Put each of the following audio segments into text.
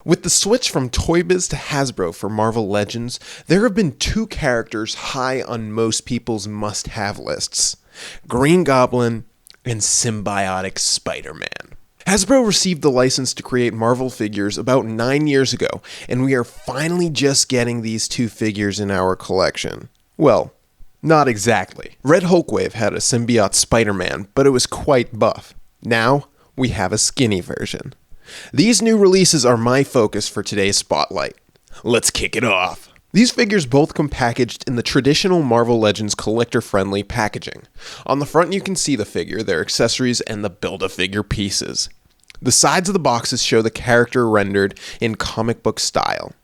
With the switch from Toy Biz to Hasbro for Marvel Legends, there have been two characters high on most people's must-have lists: Green Goblin and Symbiotic Spider-Man. Hasbro received the license to create Marvel figures about 9 years ago, and we are finally just getting these two figures in our collection. Well, not exactly. Red Hulkwave had a symbiote Spider-Man, but it was quite buff. Now, we have a skinny version. These new releases are my focus for today's spotlight. Let's kick it off. These figures both come packaged in the traditional Marvel Legends collector-friendly packaging. On the front you can see the figure, their accessories, and the Build-A-Figure pieces. The sides of the boxes show the character rendered in comic book style.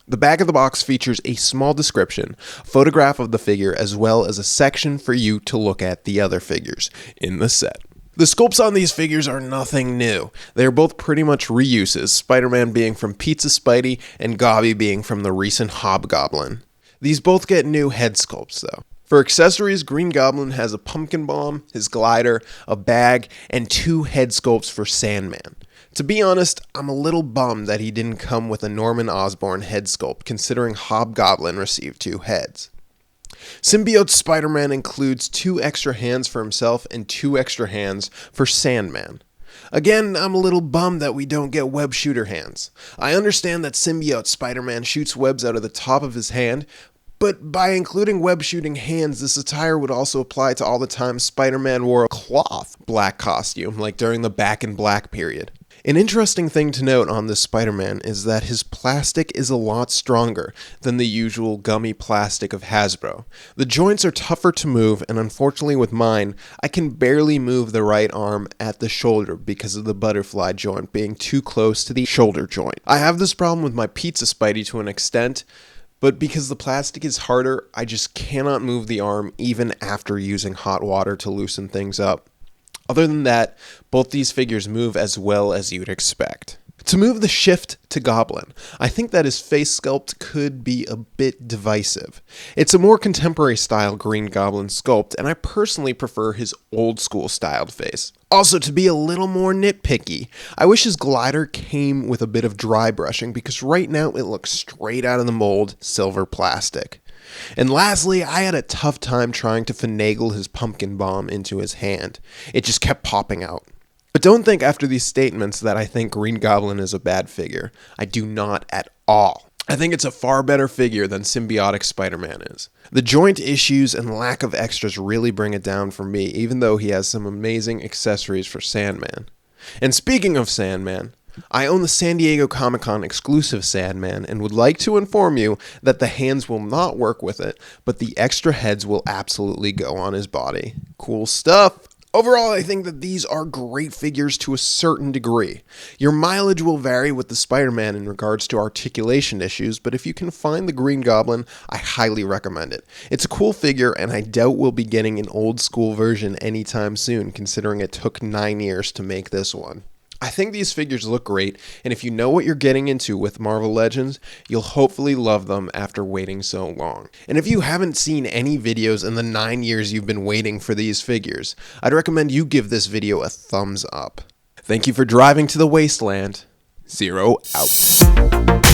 The back of the box features a small description, photograph of the figure, as well as a section for you to look at the other figures in the set. The sculpts on these figures are nothing new. They are both pretty much reuses, Spider-Man being from Pizza Spidey and Gobby being from the recent Hobgoblin. These both get new head sculpts though. For accessories, Green Goblin has a pumpkin bomb, his glider, a bag, and two head sculpts for Sandman. To be honest, I'm a little bummed that he didn't come with a Norman Osborn head sculpt, considering Hobgoblin received two heads. Symbiote Spider-Man includes 2 extra hands for himself and 2 extra hands for Sandman. Again, I'm a little bummed that we don't get web shooter hands. I understand that Symbiote Spider-Man shoots webs out of the top of his hand, but by including web shooting hands, this attire would also apply to all the times Spider-Man wore a cloth black costume, like during the Back in Black period. An interesting thing to note on this Spider-Man is that his plastic is a lot stronger than the usual gummy plastic of Hasbro. The joints are tougher to move, and unfortunately with mine, I can barely move the right arm at the shoulder because of the butterfly joint being too close to the shoulder joint. I have this problem with my Pizza Spidey to an extent, but because the plastic is harder, I just cannot move the arm even after using hot water to loosen things up. Other than that, both these figures move as well as you'd expect. To move the shift to Goblin, I think that his face sculpt could be a bit divisive. It's a more contemporary style Green Goblin sculpt, and I personally prefer his old school styled face. Also, to be a little more nitpicky, I wish his glider came with a bit of dry brushing because right now it looks straight out of the mold silver plastic. And lastly, I had a tough time trying to finagle his pumpkin bomb into his hand. It just kept popping out. But don't think after these statements that I think Green Goblin is a bad figure. I do not at all. I think it's a far better figure than Symbiotic Spider-Man is. The joint issues and lack of extras really bring it down for me, even though he has some amazing accessories for Sandman. And speaking of Sandman, I own the San Diego Comic-Con exclusive Sandman and would like to inform you that the hands will not work with it, but the extra heads will absolutely go on his body. Cool stuff! Overall, I think that these are great figures to a certain degree. Your mileage will vary with the Spider-Man in regards to articulation issues, but if you can find the Green Goblin, I highly recommend it. It's a cool figure, and I doubt we'll be getting an old school version anytime soon, considering it took 9 years to make this one. I think these figures look great, and if you know what you're getting into with Marvel Legends, you'll hopefully love them after waiting so long. And if you haven't seen any videos in the 9 years you've been waiting for these figures, I'd recommend you give this video a thumbs up. Thank you for driving to the Wasteland. Zero out.